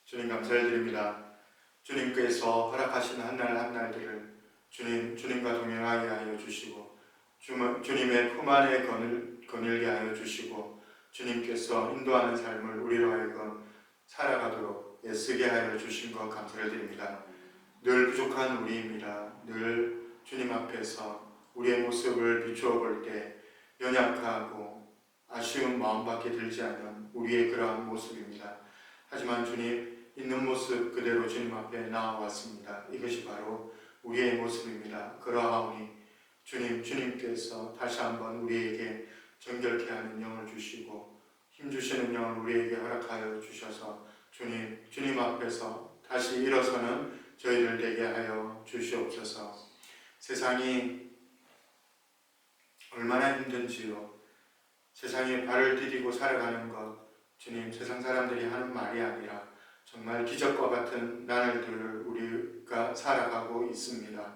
주님 감사를 드립니다. 주님께서 허락하신 한날 한날들을 주님과 동행하게 하여 주시고 주님의 품 안에 거닐게 하여 주시고 주님께서 인도하는 삶을 우리로 하여금 살아가도록 애쓰게 하여 주신 것 감사를 드립니다. 늘 부족한 우리입니다. 늘 주님 앞에서 우리의 모습을 비추어 볼 때 연약하고 아쉬운 마음밖에 들지 않는 우리의 그러한 모습입니다. 하지만 주님, 있는 모습 그대로 주님 앞에 나아왔습니다. 이것이 바로 우리의 모습입니다. 그러하오니 주님께서 다시 한번 우리에게 정결케 하는 영을 주시고 힘주시는 영을 우리에게 허락하여 주셔서 주님 앞에서 다시 일어서는 저희들 되게 하여 주시옵소서. 세상이 얼마나 힘든지요. 세상에 발을 디디고 살아가는 것, 주님, 세상 사람들이 하는 말이 아니라 정말 기적과 같은 나날들을 우리가 살아가고 있습니다.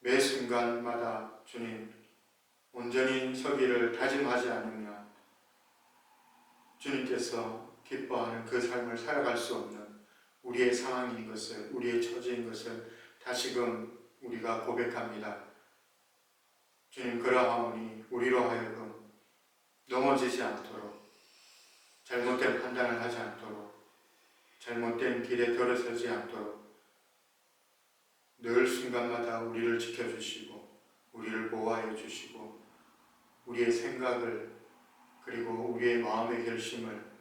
매 순간마다 주님, 온전히 서기를 다짐하지 않으면 주님께서 기뻐하는 그 삶을 살아갈 수 없는 우리의 상황인 것을, 우리의 처지인 것을 다시금 우리가 고백합니다. 주님, 그러하오니 우리로 하여금 넘어지지 않도록, 잘못된 판단을 하지 않도록, 잘못된 길에 들어서지 않도록 늘 순간마다 우리를 지켜주시고 우리를 보호하여 주시고 우리의 생각을 그리고 우리의 마음의 결심을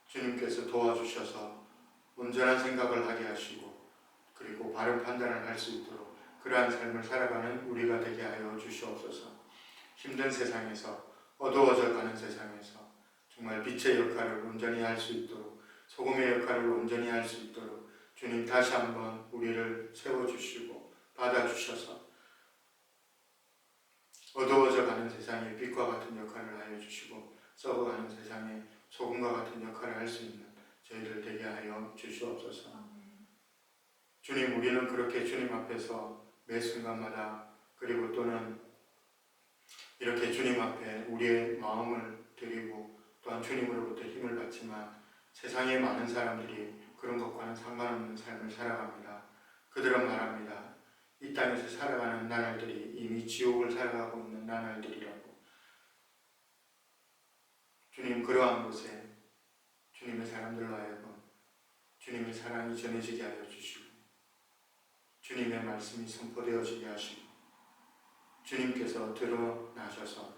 주님께서 도와주셔서 온전한 생각을 하게 하시고 그리고 바른 판단을 할 수 있도록 그러한 삶을 살아가는 우리가 되게 하여 주시옵소서. 힘든 세상에서, 어두워져 가는 세상에서 정말 빛의 역할을 온전히 할 수 있도록, 소금의 역할을 온전히 할 수 있도록 주님 다시 한번 우리를 세워주시고 받아주셔서 어두워져 가는 세상에 빛과 같은 역할을 하여 주시고 썩어가는 세상에 소금과 같은 역할을 할 수 있는 저희들 되게 하여 주시옵소서. 주님, 우리는 그렇게 주님 앞에서 매 순간마다 그리고 또는 이렇게 주님 앞에 우리의 마음을 드리고 또한 주님으로부터 힘을 받지만 세상의 많은 사람들이 그런 것과는 상관없는 삶을 살아갑니다. 그들은 말합니다. 이 땅에서 살아가는 나날들이 이미 지옥을 살아가고 있는 나날들이라고. 주님, 그러한 곳에 주님의 사람들로 하여금 주님의 사랑이 전해지게 하여 주시고 주님의 말씀이 선포되어지게 하시고 주님께서 드러나셔서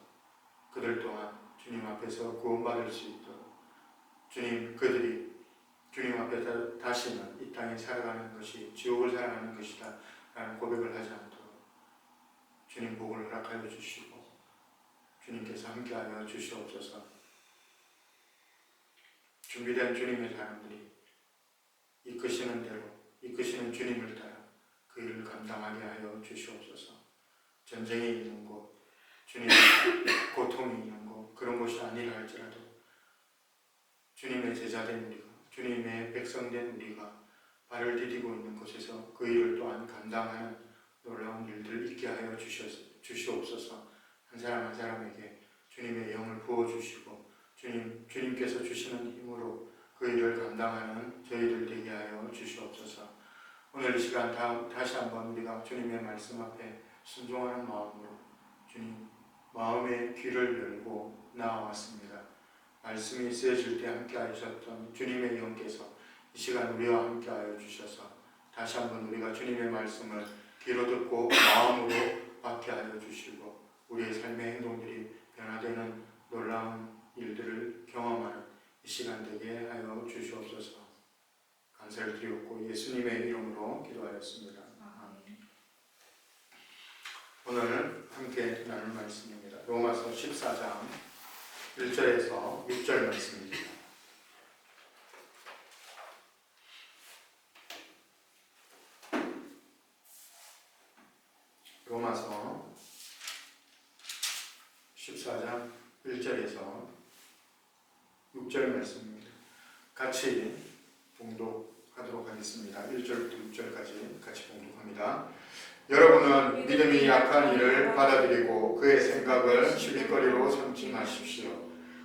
그들 또한 주님 앞에서 구원받을 수 있도록 주님, 그들이 주님 앞에 다시는 이 땅에 살아가는 것이 지옥을 살아가는 것이다 라는 고백을 하지 않도록 주님 복을 허락하여 주시고 주님께서 함께하여 주시옵소서. 준비된 주님의 사람들이 이끄시는 대로 이끄시는 주님을 따라 그 일을 감당하게 하여 주시옵소서. 전쟁이 있는 곳, 주님의 고통이 있는 곳, 그런 곳이 아니라 할지라도 주님의 제자된 우리가, 주님의 백성된 우리가 발을 디디고 있는 곳에서 그 일을 또한 감당하는 놀라운 일들을 있게 하여 주시옵소서. 한 사람 한 사람에게 주님의 영을 부어주시고 주님께서 주시는 힘으로 그 일을 감당하는 저희들 되게 하여 주시옵소서. 오늘 이 시간 다시 한번 우리가 주님의 말씀 앞에 순종하는 마음으로 주님 마음의 귀를 열고 나아왔습니다. 말씀이 쓰여질 때 함께 하셨던 주님의 영께서 이 시간 우리와 함께 하여 주셔서 다시 한번 우리가 주님의 말씀을 귀로 듣고 마음으로 받게 하여 주시고 우리의 삶의 행동들이 변화되는 놀라운 일들을 경험하는 이 시간 되게 하여 주시옵소서. 감사를 드리옵고 예수님의 이름으로 기도하였습니다. 오늘 함께 나눌 말씀입니다. 로마서 14장 1절에서 6절 말씀입니다. 로마서 14장 1절에서 6절 말씀입니다. 같이 봉독하도록 하겠습니다. 1절부터 6절까지 같이 봉독합니다. 여러분은 믿음이 약한 이를 받아들이고 그의 생각을 시비거리로 삼지 마십시오.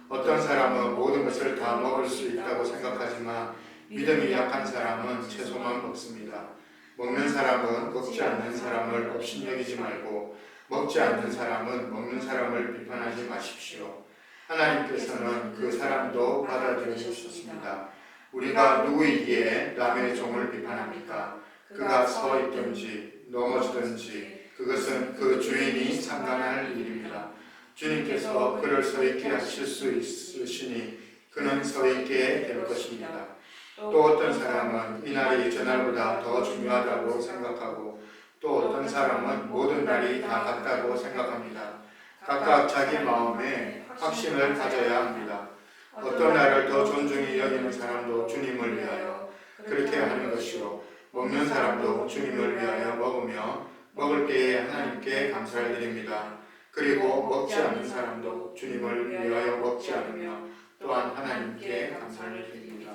어떤 사람은 모든 것을 다 먹을 수 있다고 생각하지만 믿음이 약한 사람은 채소만 먹습니다. 먹는 사람은 먹지 않는 사람을 업신여기지 말고 먹지 않는 사람은 먹는 사람을 비판하지 마십시오. 하나님께서는 그 사람도 받아들여 주셨습니다. 우리가 누구이기에 남의 종을 비판합니까? 그가 서 있든지 넘어지든지 그것은 그 주인이 상관할 일입니다. 주님께서 그를 서 있게 하실 수 있으시니 그는 서 있게 될 것입니다. 또 어떤 사람은 이 날이 저날보다 더 중요하다고 생각하고 또 어떤 사람은 모든 날이 다 같다고 생각합니다. 각각 자기 마음에 확신을 가져야 합니다. 어떤 날을 더 존중히 여기는 사람도 주님을 위하여 그렇게 하는 것이고 먹는 사람도 주님을 위하여 먹으며 먹을 때에 하나님께 감사를 드립니다. 그리고 먹지 않는 사람도 주님을 위하여 먹지 않으며 또한 하나님께 감사를 드립니다.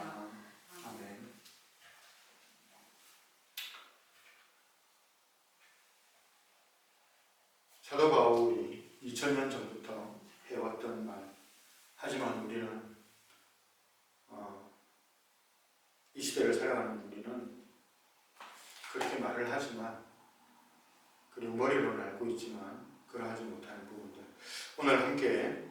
아멘. 사도 바울이 2000년 전부터 해왔던 말, 하지만 우리는 이 시대를 살아가는 우리는 그렇게 말을 하지만 그리고 머리로는 알고 있지만 그러하지 못하는 부분들, 오늘 함께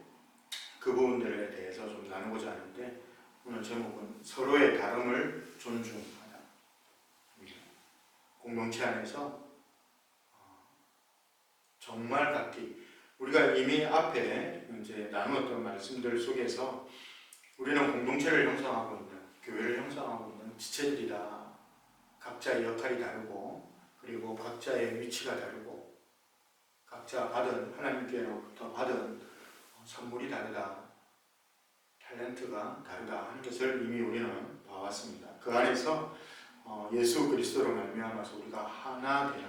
그 부분들에 대해서 좀 나누고자 하는데, 오늘 제목은 서로의 다름을 존중하다. 공동체 안에서 정말 각기, 우리가 이미 앞에 이제 나누었던 말씀들 속에서 우리는 공동체를 형성하고 있는, 교회를 형성하고 있는 지체들이다. 각자의 역할이 다르고 그리고 각자의 위치가 다르고 각자 받은, 하나님께로부터 받은 선물이 다르다, 탤런트가 다르다 하는 것을 이미 우리는 봐왔습니다. 그 안에서 예수 그리스도로 말미암아서 우리가 하나 되는,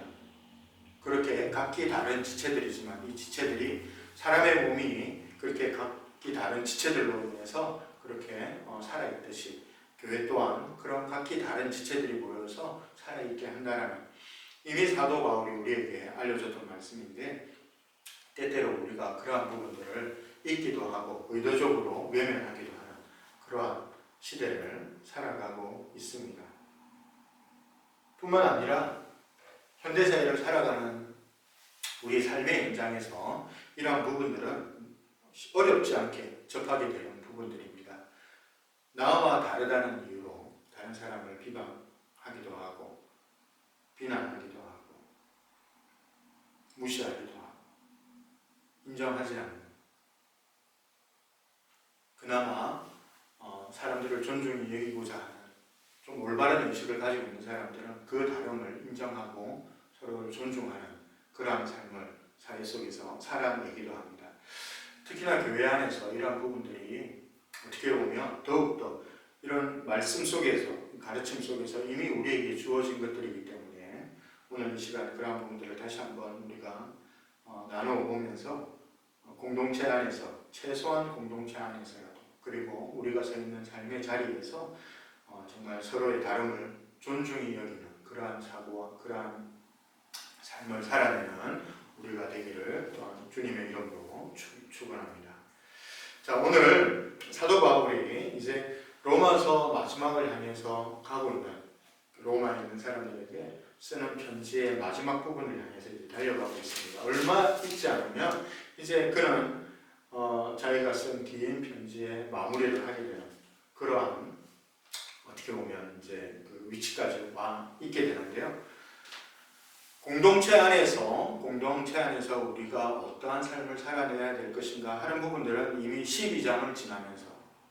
그렇게 각기 다른 지체들이지만 이 지체들이 사람의 몸이 그렇게 각기 다른 지체들로 인해서 그렇게 살아있듯이 교회 또한 그런 각기 다른 지체들이 모여서 살아있게 한다는, 이미 사도 바울이 우리에게 알려줬던 말씀인데, 때때로 우리가 그러한 부분들을 잊기도 하고 의도적으로 외면하기도 하는 그러한 시대를 살아가고 있습니다. 뿐만 아니라 현대사회를 살아가는 우리 삶의 현장에서 이러한 부분들은 어렵지 않게 접하게 되는 부분들입니다. 나와 다르다는 이유로 다른 사람을 비방하기도 하고 비난하기도 하고 무시하기도 하고 인정하지 않는, 그나마 사람들을 존중히 여기고자 하는 좀 올바른 의식을 가지고 있는 사람들은 그 다름을 인정하고 서로를 존중하는 그러한 삶을 사회 속에서 살아내기도 합니다. 특히나 교회 안에서 이러한 부분들이 어떻게 보면 더욱더 이런 말씀 속에서, 가르침 속에서 이미 우리에게 주어진 것들이기 때문에 오늘 이 시간에 그러한 부분들을 다시 한번 우리가 나누어 보면서 공동체 안에서, 최소한 공동체 안에서라도, 그리고 우리가 서 있는 삶의 자리에서 정말 서로의 다름을 존중히 여기는 그러한 사고와 그러한 삶을 살아내는 우리가 되기를 또한 주님의 이름으로 축원합니다. 자, 오늘 사도 바울이 이제 로마서 마지막을 향해서 가고 있는, 로마에 있는 사람들에게 쓰는 편지의 마지막 부분을 향해서 이제 달려가고 있습니다. 얼마 있지 않으면 이제 그는 자기가 쓴 긴 편지의 마무리를 하게 되는 그러한, 어떻게 보면 이제 그 위치까지 와 있게 되는데요. 공동체 안에서 우리가 어떠한 삶을 살아내야 될 것인가 하는 부분들은 이미 12장을 지나면서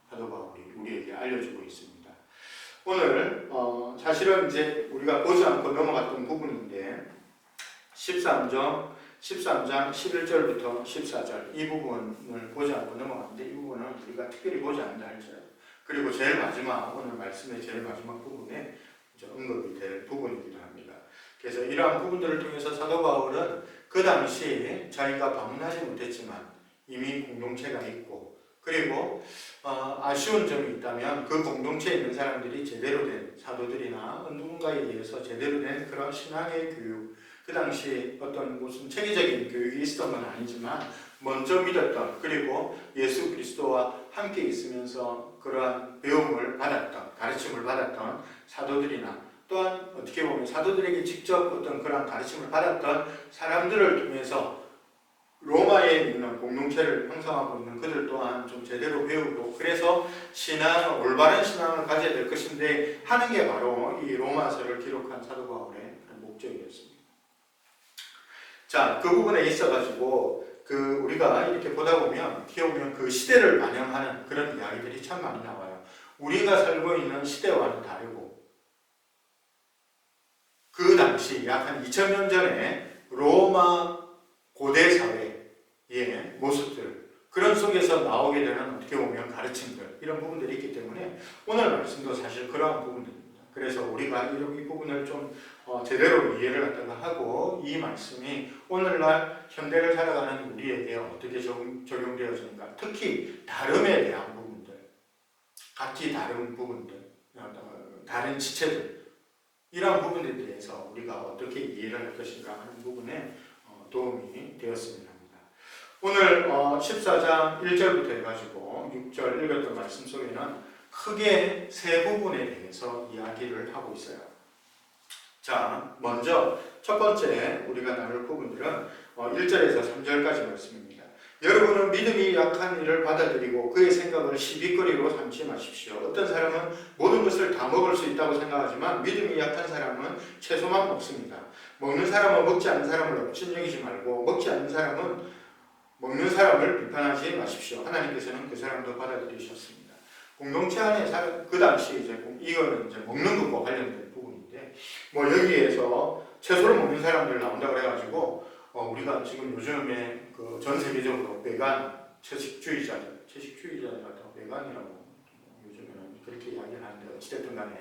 사도 바울이 우리에게 알려주고 있습니다. 오늘 사실은 이제 우리가 보지 않고 넘어갔던 부분인데 13장 11절부터 14절 이 부분을 보지 않고 넘어갔는데, 이 부분은 우리가 특별히 보지 않는다 할지라도, 그리고 제일 마지막, 오늘 말씀의 제일 마지막 부분에 언급이 될 부분이기도 합니다. 그래서 이러한 부분들을 통해서 사도 바울은 그 당시에 자기가 방문하지 못했지만 이미 공동체가 있고, 그리고 아쉬운 점이 있다면 그 공동체에 있는 사람들이 제대로 된 사도들이나 누군가에 의해서 제대로 된 그런 신앙의 교육, 그 당시 어떤 무슨 체계적인 교육이 있었던 건 아니지만 먼저 믿었던, 그리고 예수 그리스도와 함께 있으면서 그러한 배움을 받았던, 가르침을 받았던 사도들이나, 또한 어떻게 보면 사도들에게 직접 어떤 그러한 가르침을 받았던 사람들을 통해서 로마에 있는 공동체를 형성하고 있는 그들 또한 좀 제대로 배우고, 그래서 올바른 신앙을 가져야 될 것인데 하는 게 바로 이 로마서를 기록한 사도 바울의 목적이었습니다. 자, 그 부분에 있어가지고 우리가 이렇게 보다 보면 그 시대를 반영하는 그런 이야기들이 참 많이 나와요. 우리가 살고 있는 시대와는 다르고, 그 당시 약 한 2000년 전에 로마 고대 사회의 모습들, 그런 속에서 나오게 되는 어떻게 보면 가르침들, 이런 부분들이 있기 때문에 오늘 말씀도 사실 그러한 부분들입니다. 그래서 우리가 이 부분을 좀 제대로 이해를 갖다가 하고, 이 말씀이 오늘날 현대를 살아가는 우리에게 어떻게 적용되어지는가, 특히 다름에 대한 부분들, 각기 다른 부분들, 다른 지체들, 이런 부분에 대해서 우리가 어떻게 이해를 할 것인가 하는 부분에 도움이 되었으면 합니다. 오늘 14장 1절부터 해가지고 6절 읽었던 말씀 속에는 크게 세 부분에 대해서 이야기를 하고 있어요. 자, 먼저 첫 번째 우리가 나눌 부분들은 1절에서 3절까지 말씀입니다. 여러분은 믿음이 약한 이를 받아들이고 그의 생각을 시비거리로 삼지 마십시오. 어떤 사람은 모든 것을 다 먹을 수 있다고 생각하지만 믿음이 약한 사람은 채소만 먹습니다. 먹는 사람은 먹지 않는 사람을 업신여기지 말고 먹지 않는 사람은 먹는 사람을 비판하지 마십시오. 하나님께서는 그 사람도 받아들이셨습니다. 공동체 안에 그 당시 이거는 이제 먹는 것과 관련된 부분인데, 여기에서 채소를 먹는 사람들 나온다고 해가지고 우리가 지금 요즘에 전 세계적으로 베간 채식주의자들 같은 베간이라고 요즘에는 그렇게 이야기를 하는데, 어찌됐든 간에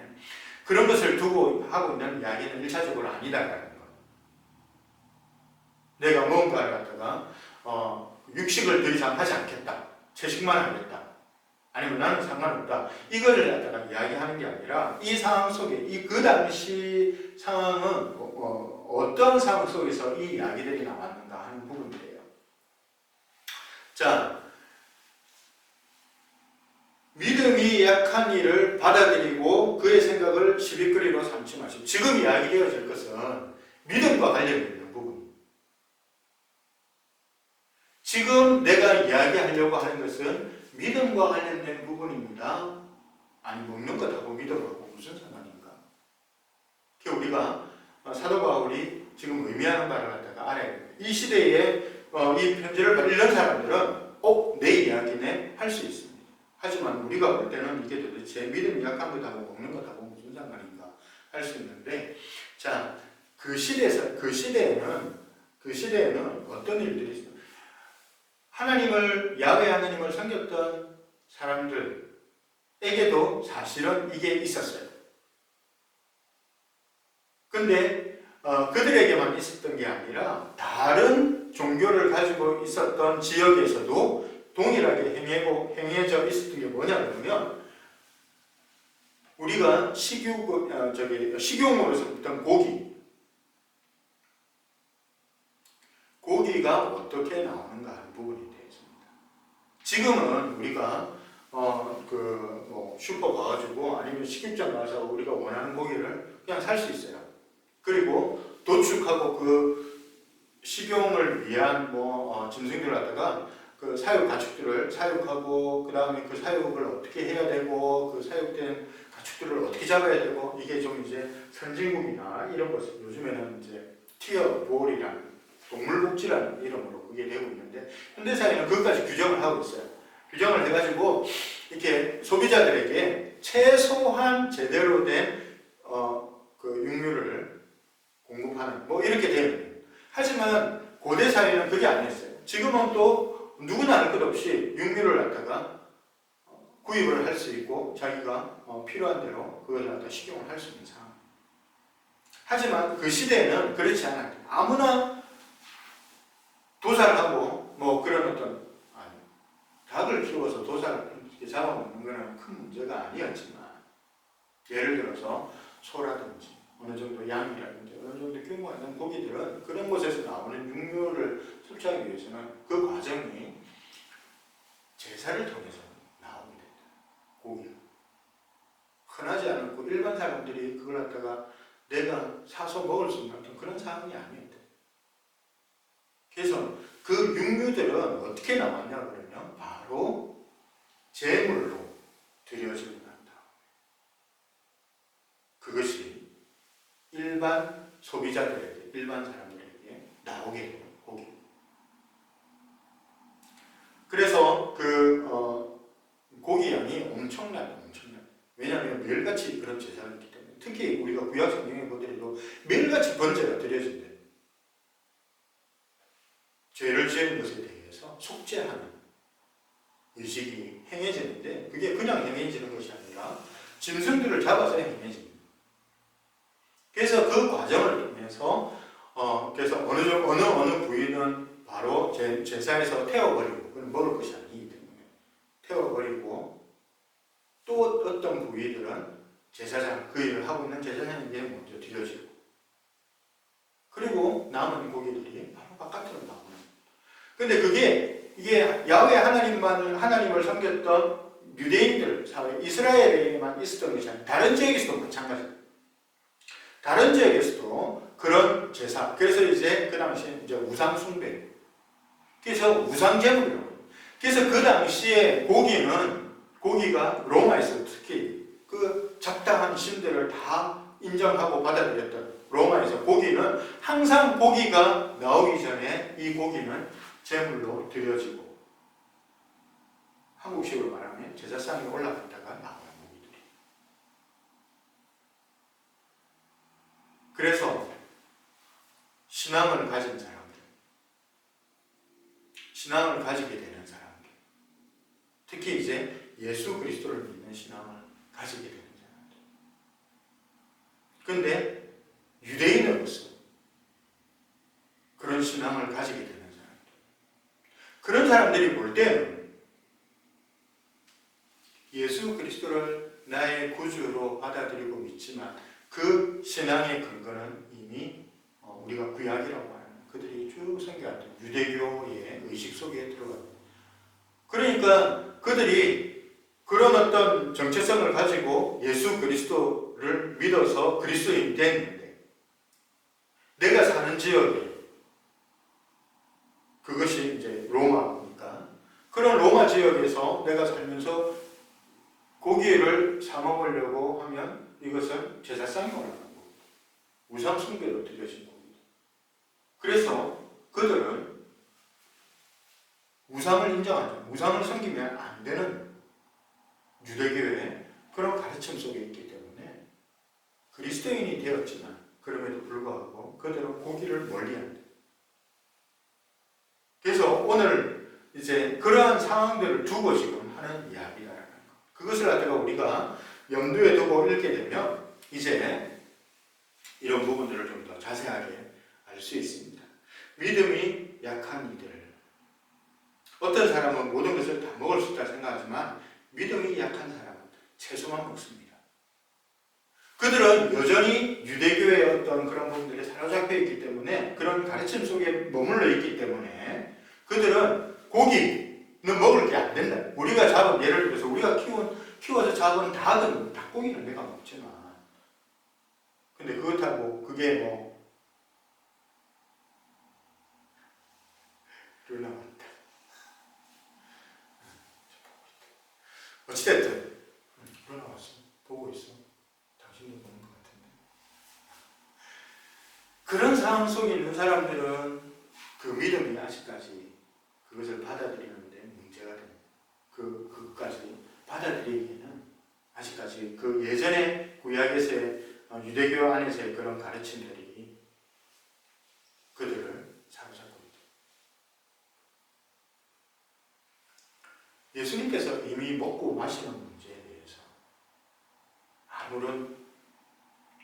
그런 것을 두고 하고 있는 이야기는 1차적으로 아니다라는 거. 내가 무언가를 갖다가 육식을 더 이상 하지 않겠다, 채식만 하겠다, 아니면 나는 상관없다, 이거를 갖다가 이야기하는 게 아니라 이 상황 속에 그 당시 상황은 어떤 상황 속에서 이 이야기들이 나왔는가 하는 부분이에요. 자, 믿음이 약한 이를 받아들이고 그의 생각을 시비거리로 삼지 마시고, 지금 이야기되어질 것은 믿음과 관련이 있는 부분. 지금 내가 이야기하려고 하는 것은 믿음과 관련된 부분입니다. 아니, 먹는 것하고 믿음하고 무슨 상관인가? 우리가 사도 바울이 지금 의미하는 바를 갖다가 알아야 돼요. 이 시대에 이 편지를 읽는 사람들은 내 이야기네 할 수 있습니다. 하지만 우리가 볼 때는 이게 도대체 믿음이 약한 것하고 먹는 것하고 무슨 상관인가 할 수 있는데, 자, 그 시대에는 어떤 일들이 있어요? 야훼 하나님을 섬겼던 사람들에게도 사실은 이게 있었어요. 근데 그들에게만 있었던 게 아니라 다른 종교를 가지고 있었던 지역에서도 동일하게 행해져 있었던 게 뭐냐면, 우리가 식용으로 삼던 고기가 어떻게 나오는가 하는 부분이 되겠습니다. 지금은 우리가 슈퍼 가가지고 아니면 식육점 가서 우리가 원하는 고기를 그냥 살 수 있어요. 그리고 도축하고 그 식용을 위한 짐승들을 갖다가 그 사육 가축들을 사육하고, 그 다음에 그 사육을 어떻게 해야 되고, 그 사육된 가축들을 어떻게 잡아야 되고, 이게 좀 이제 선진국이나 이런 것을 요즘에는 이제 티어볼이라는 동물복지라는 이름으로 그게 되고 있는데, 현대사회는 그것까지 규정을 하고 있어요. 규정을 해가지고 이렇게 소비자들에게 최소한 제대로 된 그 육류를 공급하는 이렇게 되어 있는. 하지만 고대 사회는 그게 아니었어요. 지금은 또 누구나 할 것 없이 육류를 갖다가 구입을 할 수 있고, 자기가 필요한 대로 그걸 갖다 식용을 할 수 있는 상황. 하지만 그 시대에는 그렇지 않아요. 아무나 도살하고 그런 어떤 닭을 키워서 도살을 잡아먹는 거는 큰 문제가 아니었지만, 예를 들어서 소라든지 어느 정도 양이라든지 어느 정도 규모가 있는 고기들은 그런 곳에서 나오는 육류를 섭취하기 위해서는 그 과정이 제사를 통해서 나오게 된다. 고기가. 흔하지 않고 일반 사람들이 그걸 갖다가 내가 사서 먹을 수 있는 그런 상황이 아니었대. 그래서 그 육류들은 어떻게 나왔냐 그러면 바로 제물로 드려지고 난다. 그것이 일반 소비자들에게, 일반 사람들에게 나오게 되는 고기. 그래서 고기 양이 엄청나요. 왜냐하면 매일같이 그런 제사가 있기 때문에. 특히 우리가 구약 성경에 보더라도 매일같이 번제가 드려진대. 죄를 지은 것에 대해서 속죄하는 의식이 행해지는데 그게 그냥 행해지는 것이 아니라 짐승들을 잡아서 행해집니다. 그래서 그 과정을 통해서 그래서 어느 부위는 바로 제사에서 태워버리고 그건 먹을 것이 아니기 때문에 태워버리고 또 어떤 부위들은 제사장, 그 일을 하고 있는 제사장에게 먼저 드려지고 그리고 남은 고기들이 바로 바깥으로 나오는. 근데 이게 야훼 하나님을 섬겼던 유대인들 사회, 이스라엘에만 있었던 것이 아니라 다른 지역에서도 마찬가지입니다. 다른 지역에서도 그런 제사, 그래서 이제 그 당시에 이제 우상 숭배, 그래서 우상 제물이라고. 그래서 그 당시에 고기가 로마에서 특히 그 잡다한 신들을 다 인정하고 받아들였던 로마에서 고기는 항상 고기가 나오기 전에 이 고기는 제물로 드려지고 한국식으로 말하면 제사상에 올라갔다가 나오는 고기들이. 그래서 신앙을 가진 사람들, 신앙을 가지게 되는 사람들, 특히 이제 예수 그리스도를 믿는 신앙을 가지게 되는 사람들. 그런데 유대인으로서 그런 신앙을 가지게 되는 사람들, 그런 사람들이 볼 때는 예수 그리스도를 나의 구주로 받아들이고 믿지만 그 신앙의 근거는 이미 우리가 구약이라고 하는 그들이 쭉 섬겨왔던 유대교의 의식 속에 들어갑니다. 그러니까 그들이 그런 어떤 정체성을 가지고 예수 그리스도를 믿어서 그리스도인이 됐는데 내가 사는 지역에 그것이 이제 로마니까 그런 로마 지역에서 내가 살면서 고기를 사 먹으려고 하면 이것은 제사상에 올라가는 거고 우상 숭배로 드려진 겁니다. 그래서 그들은 우상을 인정하죠. 우상을 섬기면 안 되는 유대교의 그런 가르침 속에 있기 때문에 그리스도인이 되었지만 그럼에도 불구하고 그들은 고기를 멀리한다. 그래서 오늘 이제 그러한 상황들을 두고 지금 하는 이야기라는 것. 그것을 갖다가 우리가 염두에 두고 읽게 되면 이제 이런 부분들을 좀 더 자세하게 알 수 있습니다. 믿음이 약한 이들. 어떤 사람은 모든 것을 다 먹을 수 있다 생각하지만 믿음이 약한 사람은 채소만 먹습니다. 그들은 여전히 유대교의 어떤 그런 부분들에 사로잡혀 있기 때문에 그런 가르침 속에 머물러 있기 때문에 그들은 고기는 먹을 게 안 된다. 우리가 잡은, 예를 들어서 우리가 키워서 잡은 닭고기는 내가 먹지만 근데 그렇다고 그게 루나 왔다. 어찌됐든 루나 왔어. 보고 있어. 당신도 보는 것 같은데. 그런 상황 속에 있는 사람들은 그 믿음이 아직까지 그것을 받아들이는데 문제가 됩니다. 그것까지 받아들이기에는 아직까지 그 예전에 구약에서의 유대교 안에서의 그런 가르침들이 그들을 사로잡고 있다. 예수님께서 이미 먹고 마시는 문제에 대해서 아무런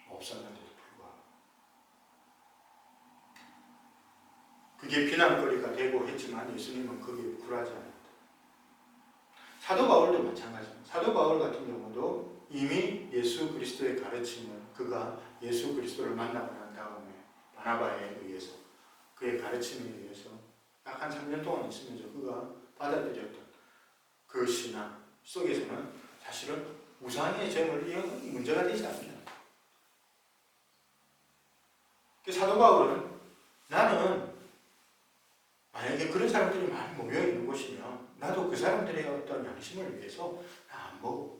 없었는데도 불구하고 그게 비난거리가 되고 했지만 예수님은 거기에 굴하지 않았다. 사도 바울도 마찬가지입니다. 사도 바울 같은 경우도 이미 예수 그리스도의 가르침을 그가 예수 그리스도를 만나고 난 다음에 바나바에 의해서 그의 가르침에 의해서 약 한 3년 동안 있으면서 그가 받아들였던 그 신앙 속에서는 사실은 우상의 점을 이런 문제가 되지 않습니다. 사도 바울은 나는 만약에 그런 사람들이 많이 모여있는 곳이면 나도 그 사람들의 어떤 양심을 위해서 나 안 먹어.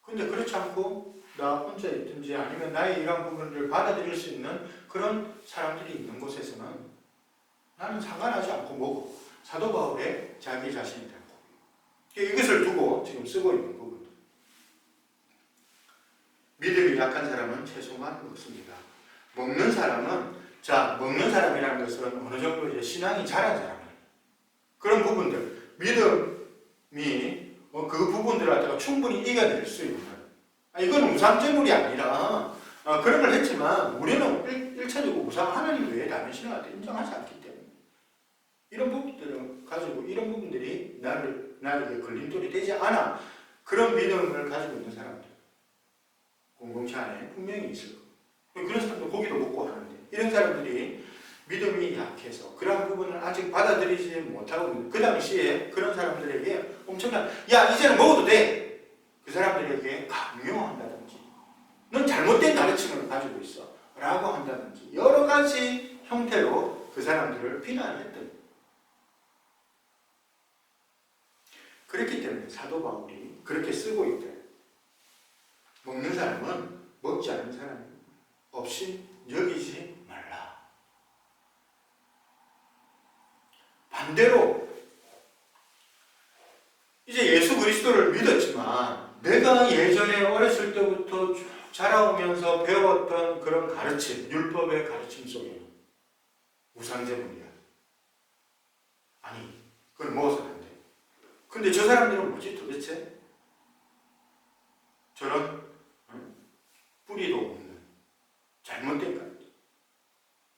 근데 그렇지 않고 나 혼자 있든지 아니면 나의 이러한 부분을 받아들일 수 있는 그런 사람들이 있는 곳에서는 나는 상관하지 않고 먹어. 사도 바울의 자기 자신이 되는 거예요. 이것을 두고 지금 쓰고 있는 부분. 믿음이 약한 사람은 채소만 먹습니다. 먹는 사람은 먹는 사람이라는 것은 어느 정도 이제 신앙이 자란 사람이에요. 그런 부분들, 믿음이 그 부분들을 갖다가 충분히 이겨낼 수 있는 이건 우상제물이 아니라 그런 걸 했지만 우리는 1차적으로 우상 하나님 외에 다른 신앙을 인정하지 않기 때문에 이런 부분들을 가지고 이런 부분들이 나에게 걸림돌이 되지 않아. 그런 믿음을 가지고 있는 사람들 공동체 안에 분명히 있을 거예요. 그런 사람도 고기도 먹고 하는데 이런 사람들이 믿음이 약해서 그러한 부분을 아직 받아들이지 못하고 그 당시에 그런 사람들에게 엄청난 이제는 먹어도 돼. 그 사람들에게 강요한다든지 넌 잘못된 가르침을 가지고 있어 라고 한다든지 여러 가지 형태로 그 사람들을 비난했던. 그렇기 때문에 사도 바울이 그렇게 쓰고 있대. 먹는 사람은 먹지 않는 사람 없이 여기지 말라. 반대로 이제 예수 그리스도를 믿었지만 내가 예전에 어렸을 때부터 쭉 자라오면서 배웠던 그런 가르침, 율법의 가르침 속에 우상제물이야. 아니, 그걸 먹어서는 안 돼. 근데 저 사람들은 뭐지 도대체? 저런 뿌리도 없는 잘못된 것.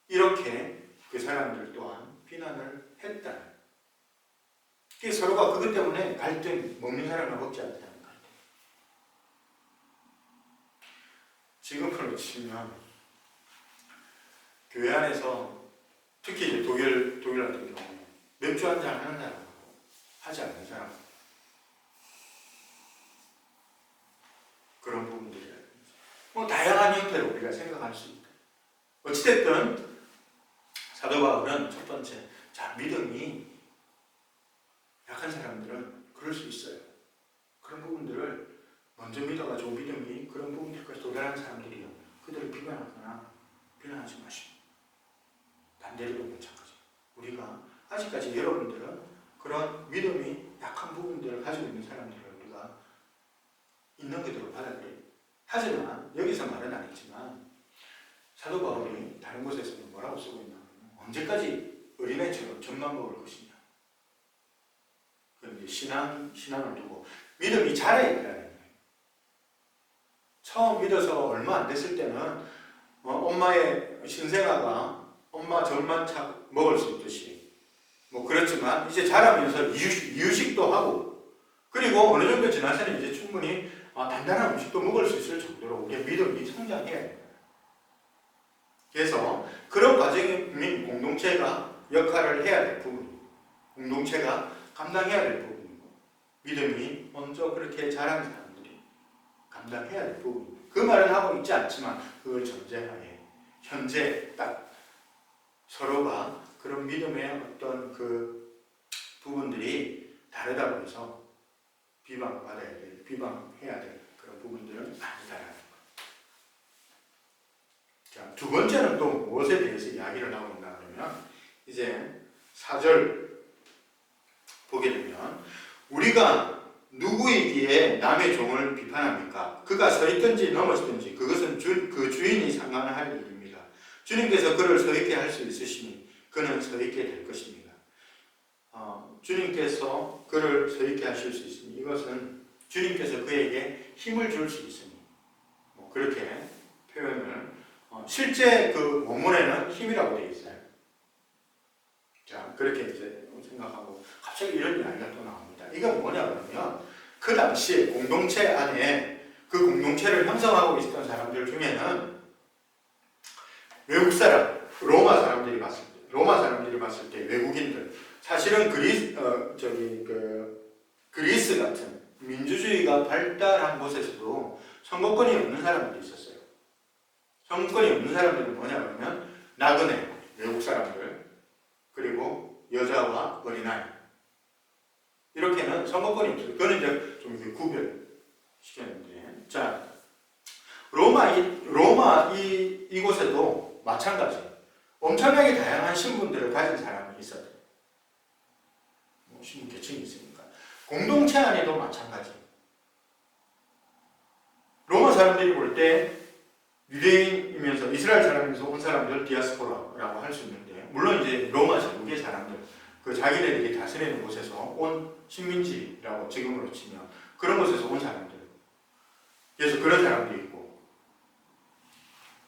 이렇게 그 사람들 또한 비난을 했다. 서로가 그것 때문에 갈등, 먹는 사람과 먹지 않는 사람 갈등. 지금으로 치면 교회 안에서 특히 이제 독일 같은 경우에 맥주 한잔 하는 사람하고 하지 않는 사람 그런 부분들이 다양한 형태로 우리가 생각할 수 있다. 어찌됐든 사도 바울은 첫 번째 믿음이 약한 사람들은 그럴 수 있어요. 그런 부분들을 먼저 믿어가지고 믿음이 그런 부분들까지 도달하는 사람들이요. 그들을 비난하거나 비난하지 마시고 반대로도 마찬가지. 우리가 아직까지 여러분들은 그런 믿음이 약한 부분들을 가지고 있는 사람들을 우리가 있는 그대로 받아들여요. 하지만 여기서 말은 안 했지만 사도 바울이 다른 곳에서는 뭐라고 쓰고 있냐면 언제까지 어린애처럼 젖만 먹을 것이냐. 그런데 신앙을 두고 믿음이 자라야 된다는 거예요. 처음 믿어서 얼마 안 됐을 때는 엄마의 신생아가 엄마 젖만 먹을 수 있듯이 그렇지만 이제 자라면서 이유식도 하고 그리고 어느 정도 지나서는 이제 충분히 단단한 음식도 먹을 수 있을 정도로 우리의 믿음이 성장해야 돼요. 그래서 그런 과정이 공동체가 역할을 해야 될 부분이고 공동체가 감당해야 될 부분이고 믿음이 먼저 그렇게 자란 사람들이 감당해야 될 부분이고 그 말은 하고 있지 않지만 그걸 전제하에 현재 딱 서로가 그런 믿음의 어떤 그 부분들이 다르다고 해서 비방받아야 될, 비방해야 될 그런 부분들은 아니다라는 것. 자, 두 번째는 또 무엇에 대해서 이야기를 하고 있나 그러면 이제 4절 보게 되면 우리가 누구이기에 남의 종을 비판합니까? 그가 서 있든지 넘어지든지 그것은 그 주인이 상관할 일입니다. 주님께서 그를 서 있게 할 수 있으시니 그는 서 있게 될 것입니다. 주님께서 그를 서 있게 하실 수 있으니 이것은 주님께서 그에게 힘을 줄 수 있으니 그렇게 표현을 실제 그 원문에는 힘이라고 되어 있어요. 자, 그렇게 이제 생각하고 갑자기 이런 이야기가 또 나옵니다. 이게 뭐냐 그러면 그 당시에 공동체 안에 그 공동체를 형성하고 있었던 사람들 중에는 외국 사람, 로마 사람들이 봤을 때 외국인들, 사실은 그리스 같은 민주주의가 발달한 곳에서도 선거권이 없는 사람들이 있었어요. 선거권이 없는 사람들은 뭐냐 그러면 나그네, 외국 사람들, 그리고 여자와 어린아이, 이렇게는 선거권이 없어요. 그거는 이제 좀 구별시켰는데, 자, 로마 이곳에도 마찬가지 엄청나게 다양한 신분들을 가진 사람이 있었대요. 신분 계층이 있으니까. 공동체 안에도 마찬가지. 로마 사람들이 볼 때 유대인이면서 이스라엘 사람이면서 온 사람들 디아스포라라고 할 수 있는데, 물론 이제 로마 제국의 사람들, 그 자기네들이 다스리는 곳에서 온 식민지라고 지금으로 치면 그런 곳에서 온 사람들, 그래서 그런 사람도 있고,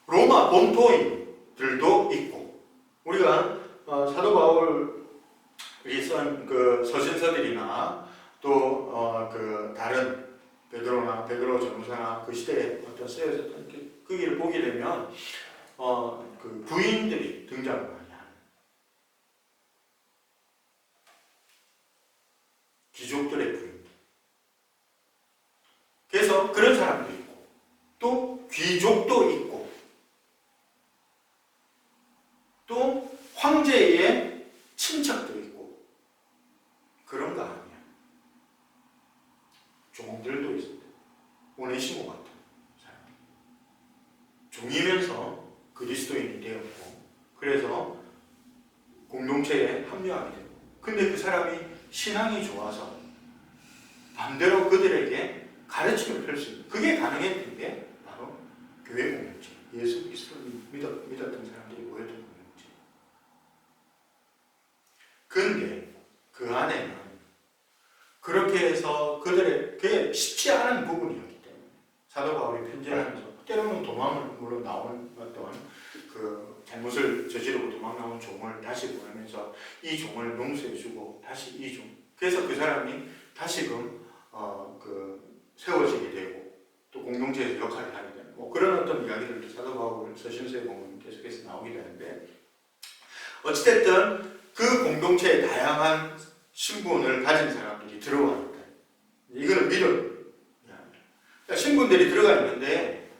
로마 본토인들도 있고, 우리가 사도 바울이 쓴 그 서신서들이나 또 그 다른 베드로 전후서나 그 시대에 어떤 쓰여졌던 거기를 보게 되면 그 부인들이 등장을 많이 하는, 귀족들의 부인들. 그래서 그런 사람도 있고, 또 귀족도 있고, 또 황제의 친척도 있고, 그런 거 아니야. 종들도 있었대. 오네시모 같은 사람. 종이면서 그리스도인이 되었고, 그래서 공동체에 합류하게 되고, 근데 그 사람이 신앙이 좋아서 반대로 그들에게 가르침을 펼 수 있는, 그게 가능했던 게 바로 교회 공동체, 예수 그리스도를 믿었던 사람들이 모였던 공동체. 근데 그 안에는 그렇게 해서 그게 쉽지 않은 부분이었기 때문에 사도 바울이 편지를 하면서 때로는 도망을 물론 나온 어떤 그 잘못을 저지르고 도망 나온 종을 다시 보내면서 이 종을 용서해주고 다시 이 종, 그래서 그 사람이 다시금 세워지게 되고 또 공동체에서 역할을 하게 되는 뭐 그런 어떤 이야기들도 사도 바울 서신서에 보면 계속해서 나오게 되는데, 어찌됐든 그 공동체에 다양한 신분을 가진 사람들이 들어왔다. 이거는 믿음. 그러니까 신분들이 들어가 있는데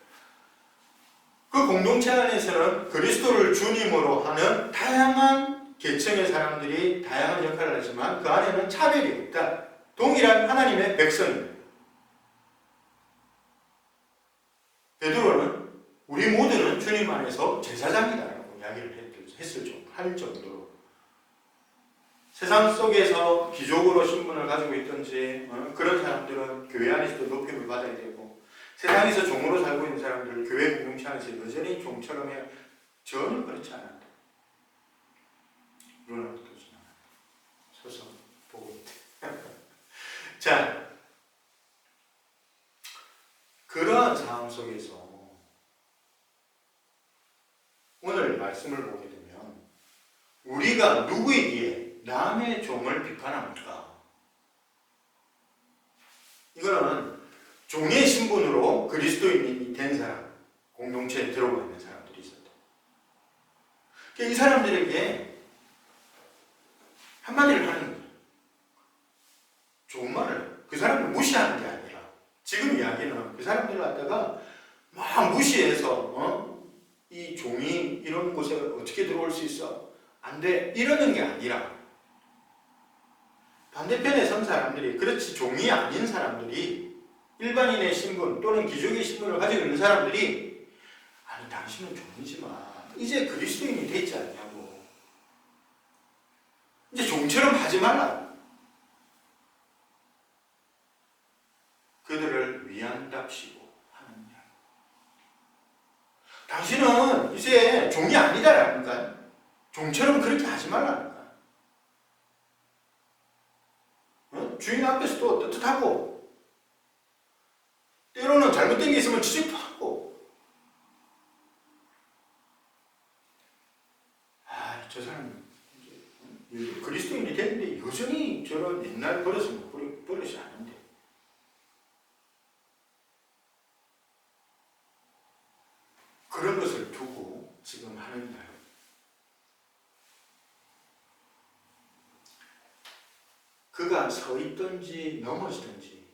그 공동체 안에서는 그리스도를 주님으로 하는 다양한 계층의 사람들이 다양한 역할을 하지만 그 안에는 차별이 없다. 동일한 하나님의 백성입니다. 베드로는 우리 모두는 주님 안에서 제사장이다라고 이야기를 할 정도로 세상 속에서 귀족으로 신분을 가지고 있든지 그런 사람들은 교회 안에서도 높임을 받아야 되고, 세상에서 종으로 살고 있는 사람들 교회 공동체 안에서 여전히 종처럼 해야, 전혀 그렇지 않아요. 눈을 뜨지 않아요. 서서 보고 있대. 자, 그러한 상황 속에서 오늘 말씀을 보게 되면 우리가 누구이기에 남의 종을 비판합니까? 이거는 종의 신분으로 그리스도인이 된 사람, 공동체에 들어가 있는 사람들이 있었다. 이 사람들에게 한마디를 하는 거예요. 좋은 말을, 그 사람을 무시하는 게 아니라, 지금 이야기는 그 사람들을 갖다가 막 무시해서 이 종이 이런 곳에 어떻게 들어올 수 있어? 안 돼. 이러는 게 아니라 반대편에 선 사람들이, 그렇지 종이 아닌 사람들이, 일반인의 신분 또는 귀족의 신분을 가지고 있는 사람들이, 아니 당신은 종이지만 이제 그리스도인이 됐지 않냐고, 이제 종처럼 하지 말라, 그들을 위한답시고 하는 이야기. 당신은 이제 종이 아니다라니까, 종처럼 그렇게 하지 말라니까. 주인 앞에서도 떳떳하고, 때로는 잘못된 게 있으면 지적도 하고, 저 사람 그리스도인이 됐는데 여전히 저런 옛날 버릇이 아닌데, 그런 것을 두고 지금 하는 날. 그가 서 있든지 넘어지든지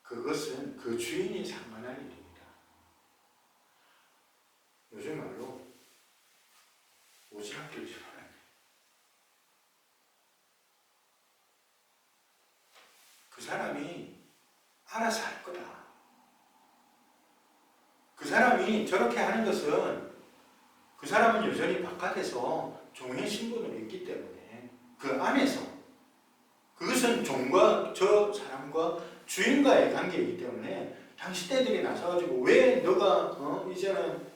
그것은 그 주인이 상관할 일입니다. 요즘 말로 오지랖 들지 말아야 돼. 그 사람이 알아서 할 거다. 그 사람이 저렇게 하는 것은 그 사람은 여전히 바깥에서 종의 신분으로 있기 때문에 그 안에서 그것은 종과 저 사람과 주인과의 관계이기 때문에 당신네들이 나서가지고 왜 너가 이제는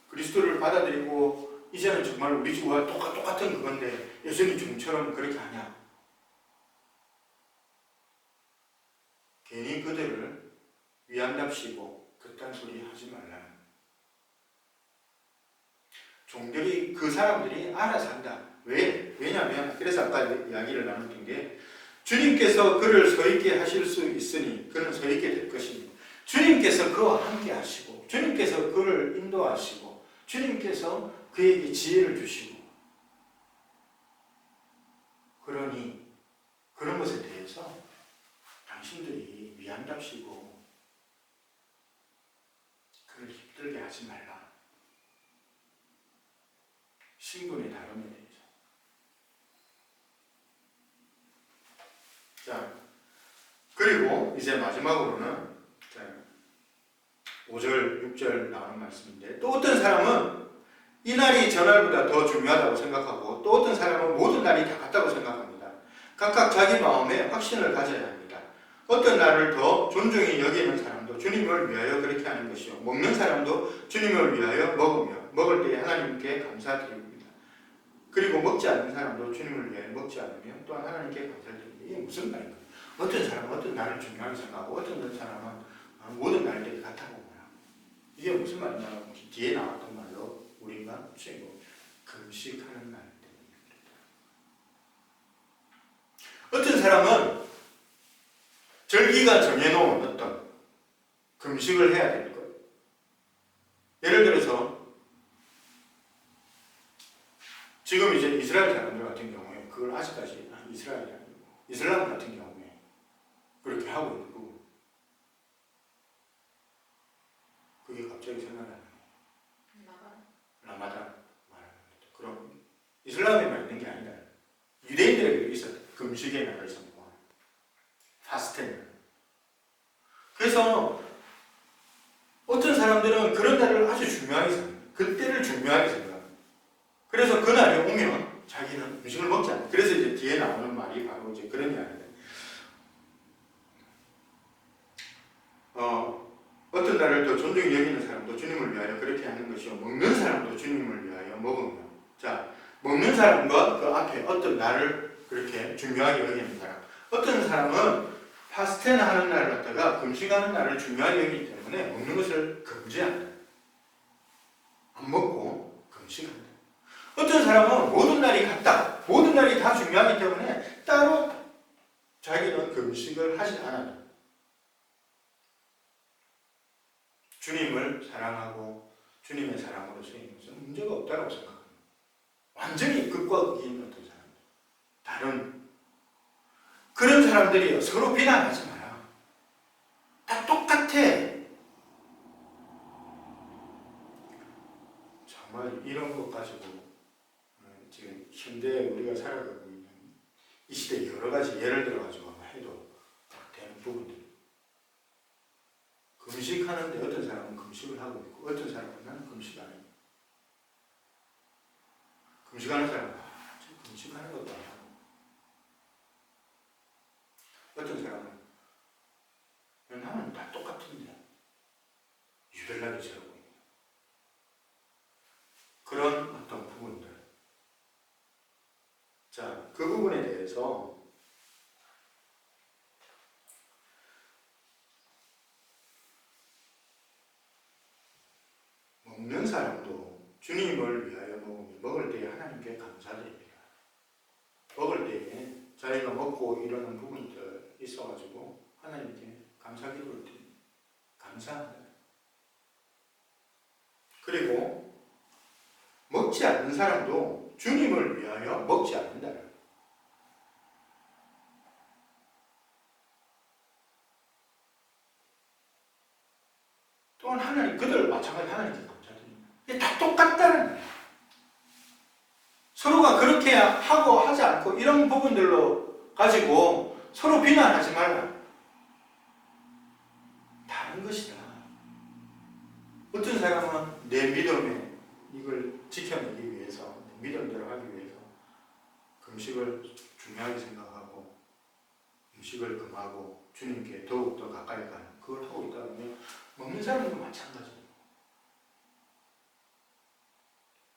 그리스도를 받아들이고 이제는 정말 우리 주와 똑같은 그건데 여전히 종처럼 그렇게 하냐. 괜히 그들을 위안답시고 그딴 소리 하지 말라. 종들이 그 사람들이 알아서 한다. 왜냐하면 그래서 아까 이야기를 나눴던 게 주님께서 그를 서 있게 하실 수 있으니 그는 서 있게 될 것입니다. 주님께서 그와 함께 하시고 주님께서 그를 인도하시고 주님께서 그에게 지혜를 주시고 그러니 그런 것에 대해서 당신들이 위안답시고 그를 힘들게 하지 말라. 신분의 다름에 대해서. 자, 그리고 이제 마지막으로는 5절, 6절 나오는 말씀인데 또 어떤 사람은 이 날이 저날보다 더 중요하다고 생각하고 또 어떤 사람은 모든 날이 다 같다고 생각합니다. 각각 자기 마음에 확신을 가져야 합니다. 어떤 날을 더 존중히 여기는 사람도 주님을 위하여 그렇게 하는 것이요. 먹는 사람도 주님을 위하여 먹으며 먹을 때에 하나님께 감사드립니다. 그리고 먹지 않는 사람도 주님을 위하여 먹지 않으며 또한 하나님께 감사드립니다. 이게 무슨 말인가? 어떤 사람은 어떤 날을 중요하게 생각하고 어떤 사람은 모든 날들이 같다고 말하고 이게 무슨 말이냐? 뒤에 나왔던 말로 우리가 금식하는 날들입니다. 어떤 사람은 절기가 정해놓은 어떤 금식을 해야 될 것. 예를 들어서 지금 이제 이스라엘 사람들 같은 경우에 그걸 아직까지 이스라엘이 아니고 이슬람 같은 경우에 그렇게 하고 있는 부분. 그게 갑자기 생각나는 거예요. 라마단 말하는 거죠. 그럼 이슬람에만 있는 게 아니라 유대인들에게도 있었다. 금식의 날을 선포하는 파스텐. 그래서 어떤 사람들은 그런 날을 아주 중요하게 생각해요. 그때를 중요하게 생각합니다. 그래서 그날이 오면 자기는 음식을 먹지 않아요. 그래서 이제 뒤에 나오는 말이 바로 이제 그런 이야기예요. 어떤 날을 더 존중히 여기는 사람도 주님을 위하여 그렇게 하는 것이요. 먹는 사람도 주님을 위하여 먹으며. 자, 먹는 사람과 그 앞에 어떤 날을 그렇게 중요하게 여기는 사람. 어떤 사람은 파스텐 하는 날을 갖다가 금식하는 날을 중요하게 여기기 때문에 먹는 것을 금지한다. 안 먹고 금식한다. 어떤 사람은 모든 날이 같다. 모든 날이 다 중요하기 때문에 따로 자기는 금식을 하지 않아요. 주님을 사랑하고 주님의 사랑으로 쓰이는 것은 문제가 없다고 생각합니다. 완전히 극과 극인 어떤 사람들. 다른 그런 사람들이요. 서로 비난하지 마라. 다 똑같아. 정말 이런 것 가지고 지금 현대에 우리가 살아가고 있는 이 시대에 여러 가지 예를 들어가지고 해도 딱 되는 부분들. 금식하는데 어떤 사람은 금식을 하고 있고 어떤 사람은 나는 금식 안 해요. 금식하는 사람은 금식하는 것도 안 하고 어떤 사람은 나는 다 똑같은데 유별나게 저러고 있는 그런 어떤 부분들. 자, 그 부분에 대해서 먹는 사람도 주님을 위하여 먹을 때에 하나님께 감사드립니다. 먹을 때에 자기가 먹고 이러는 부분들 있어가지고 하나님께 감사기도를 드립니다. 감사합니다. 그리고 먹지 않는 사람도 주님을 위하여 먹지 않는다. 또한 하나님, 그들 마찬가지 하나님께 감사드립니다. 이게 다 똑같다는 거예요. 서로가 그렇게 하고 하지 않고 이런 부분들로 가지고 서로 비난하지 말라. 다른 것이다. 어떤 사람은 내 믿음에 이걸 지켜내기 위해서, 내 믿음대로 하기 위해서 음식을 중요하게 생각하고 음식을 금하고 주님께 더욱더 가까이 가는 그걸 하고 있다 보면 먹는 사람도 마찬가지예요.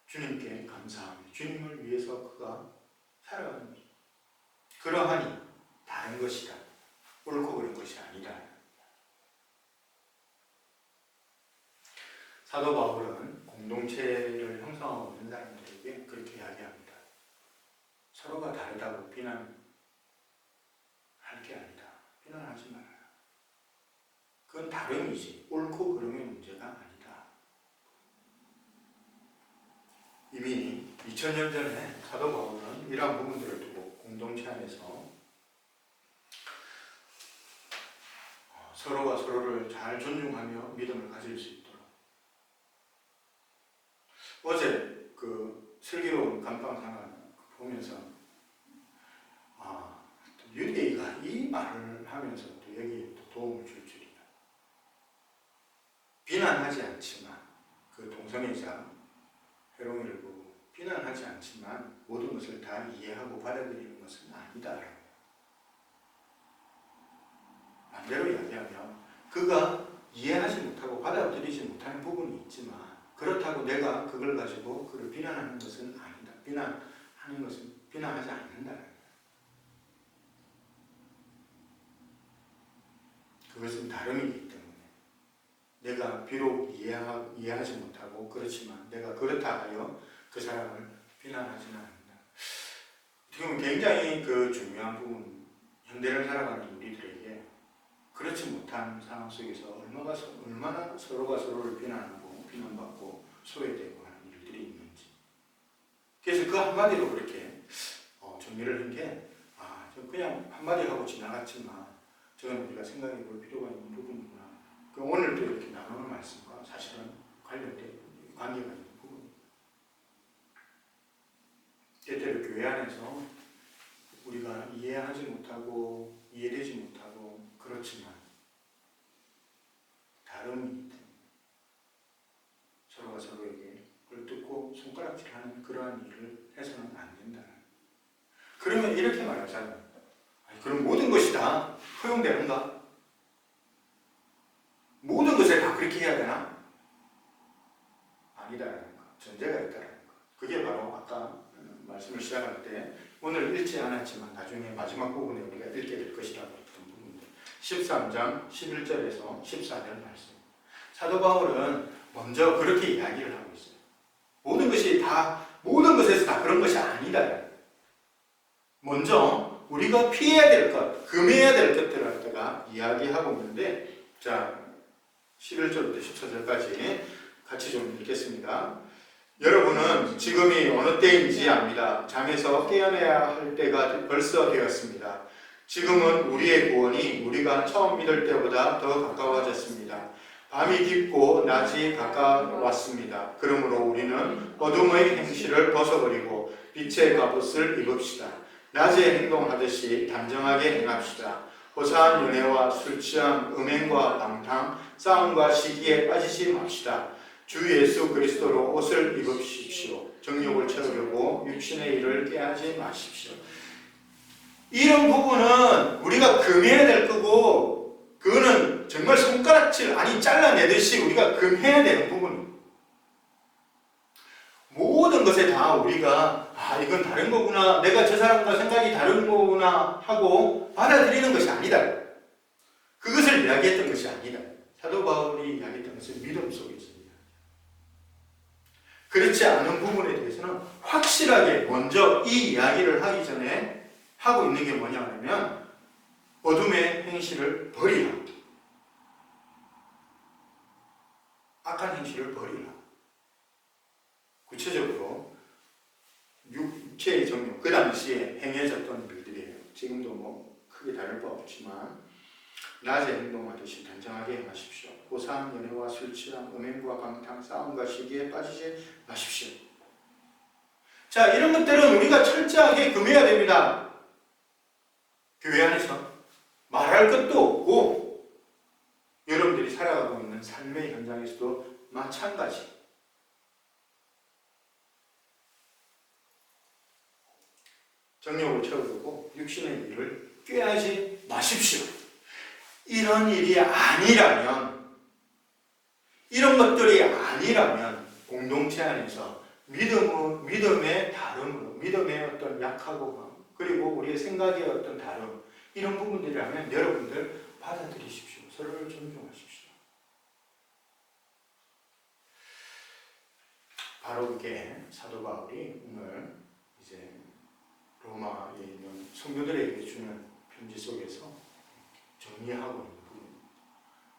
주님께 감사하며 주님을 위해서 그가 살아가는 것이다. 그러하니 다른 것이다. 옳고 그른 것이 아니다. 사도 바울은 공동체를 형성하고 있는 사람들에게 그렇게 이야기합니다. 서로가 다르다고 비난할 게 아니다. 비난하지 말아라. 그건 다름이지 옳고 그름의 문제가 아니다. 이미 2000년 전에 사도 바울은 이러한 부분들을 두고 공동체 안에서 서로가 서로를 잘 존중하며 믿음을 가질 수 있도록, 어제 그 슬기로운 감방상을 보면서 유대인가 이 말을 하면서 또 여기에 또 도움을 줄 줄이다. 비난하지 않지만 그 동성애자 회롱이를 보고 비난하지 않지만 모든 것을 다 이해하고 받아들이는 것은 아니다. 반대로 이야기하면 그가 이해하지 못하고 받아들이지 못하는 부분이 있지만 그렇다고 내가 그걸 가지고 그를 비난하는 것은 아니다. 비난하는 것은 비난하지 않는다. 그것은 다름이기 때문에 내가 비록 이해하지 못하고 그렇지만 내가 그렇다 하여 그 사람을 비난하지는 않는다. 지금 굉장히 그 중요한 부분, 현대를 살아가는 우리들에게 그렇지 못한 상황 속에서 얼마나 서로가 서로를 비난하고 비난받고 소외되고 하는 일들이 있는지. 그래서 그 한마디로 그렇게 정리를 한 게 그냥 한마디 하고 지나갔지만 저는 우리가 생각해 볼 필요가 있는 부분이구나. 오늘도 이렇게 나누는 말씀과 사실은 관련된 관계가 있는 부분입니다. 때때로 교회 안에서 우리가 이해하지 못하고 이해되지 못하고 그렇지만 다름이 있다. 서로가 서로에게 꿀뜯고 손가락질하는 그러한 일을 해서는 안 된다. 그러면 이렇게 말하잖아요. 그럼 모든 것이 다 허용되는가? 모든 것을 다 그렇게 해야 되나? 아니다라는 것. 전제가 있다라는 것. 그게 바로 아까 말씀을 시작할 때 오늘 읽지 않았지만 나중에 마지막 부분에 우리가 읽게 될 것이라고 했던 부분들. 13장 11절에서 14절 말씀. 사도 바울은 먼저 그렇게 이야기를 하고 있어요. 모든 것에서 다 그런 것이 아니다. 먼저 우리가 피해야 될 것, 금해야 될 것들을 갖다가 이야기하고 있는데, 자, 11절부터 14절까지 같이 좀 읽겠습니다. 여러분은 지금이 어느 때인지 압니다. 잠에서 깨어나야 할 때가 벌써 되었습니다. 지금은 우리의 구원이 우리가 처음 믿을 때보다 더 가까워졌습니다. 밤이 깊고 낮이 가까웠습니다. 그러므로 우리는 어둠의 행실을 벗어버리고 빛의 갑옷을 입읍시다. 낮에 행동하듯이 단정하게 행합시다. 호사한 연애와 술 취함, 음행과 방탕, 싸움과 시기에 빠지지 맙시다. 주 예수 그리스도로 옷을 입으십시오. 정욕을 채우려고 육신의 일을 깨하지 마십시오. 이런 부분은 우리가 금해야 될 거고, 그거는 정말 손가락질 아니 잘라내듯이 우리가 금해야 되는 부분입니다. 모든 것에 다 우리가 이건 다른 거구나, 내가 저 사람과 생각이 다른 거구나 하고 받아들이는 것이 아니다. 그것을 이야기했던 것이 아니다. 사도 바울이 이야기했던 것은 믿음 속에서 그렇지 않은 부분에 대해서는 확실하게 먼저 이 이야기를 하기 전에 하고 있는 게 뭐냐면 어둠의 행실을 버리라. 악한 행실을 버리라. 구체적으로 육체의 정욕, 그 당시에 행해졌던 일들이에요. 지금도 뭐 크게 다를 바 없지만 낮에 행동하듯이 단정하게 행하십시오. 고사함, 연애와 술 취함, 음행과 방탕, 싸움과 시기에 빠지지 마십시오. 자, 이런 것들은 우리가 철저하게 금해야 됩니다. 교회 안에서 말할 것도 없고 여러분들이 살아가고 있는 삶의 현장에서도 마찬가지. 정욕을 채워두고 육신의 일을 꾀하지 마십시오. 이런 일이 아니라면, 이런 것들이 아니라면 공동체 안에서 믿음의 다름으로, 믿음의 어떤 약하고 그리고 우리의 생각의 어떤 다름, 이런 부분들이라면 여러분들 받아들이십시오. 서로를 존중하십시오. 바로 그게 사도 바울이 오늘 이제 로마에 있는 성도들에게 주는 편지 속에서 정리하고 있는 부분입니다.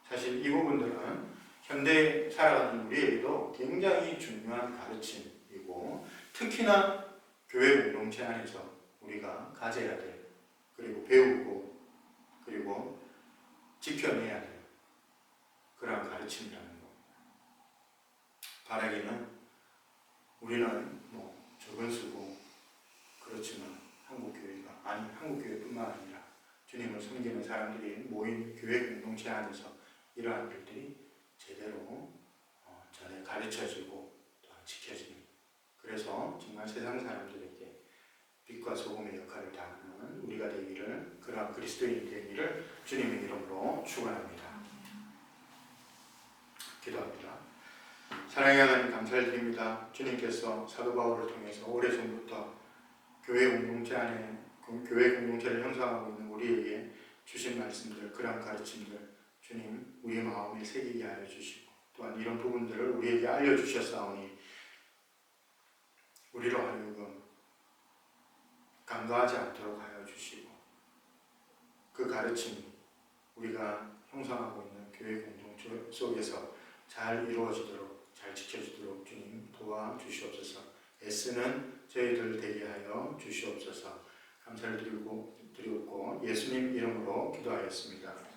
사실 이 부분들은 현대에 살아가는 우리에게도 굉장히 중요한 가르침이고 특히나 교회 공동체 안에서 우리가 가져야 될, 그리고 배우고 그리고 지켜내야 될 그러한 가르침이라는 겁니다. 바라기는 우리는 뭐 적은 수고 그렇지만 한국교회뿐만 아니라 주님을 섬기는 사람들이 모인 교회 공동체 안에서 이러한 일들이 제대로 전에 가르쳐지고 또 지켜지는, 그래서 정말 세상 사람들에게 빛과 소금의 역할을 다하는 우리가 되기를, 그러한 그리스도인이 되기를 주님의 이름으로 축원합니다. 기도합니다. 사랑의 하나님 감사를 드립니다. 주님께서 사도 바울을 통해서 오래전부터 교회 공동체를 형성하고 있는 우리에게 주신 말씀들, 그러한 가르침들 주님 우리 마음에 새기게 하여 주시고 또한 이런 부분들을 우리에게 알려주셨사오니 우리로 하여금 간과하지 않도록 하여 주시고 그 가르침이 우리가 형성하고 있는 교회 공동체 속에서 잘 이루어지도록, 잘 지켜지도록 주님 도와주시옵소서. 애쓰는 저희들 되게 하여 주시옵소서. 감사를 드리고 예수님 이름으로 기도하였습니다.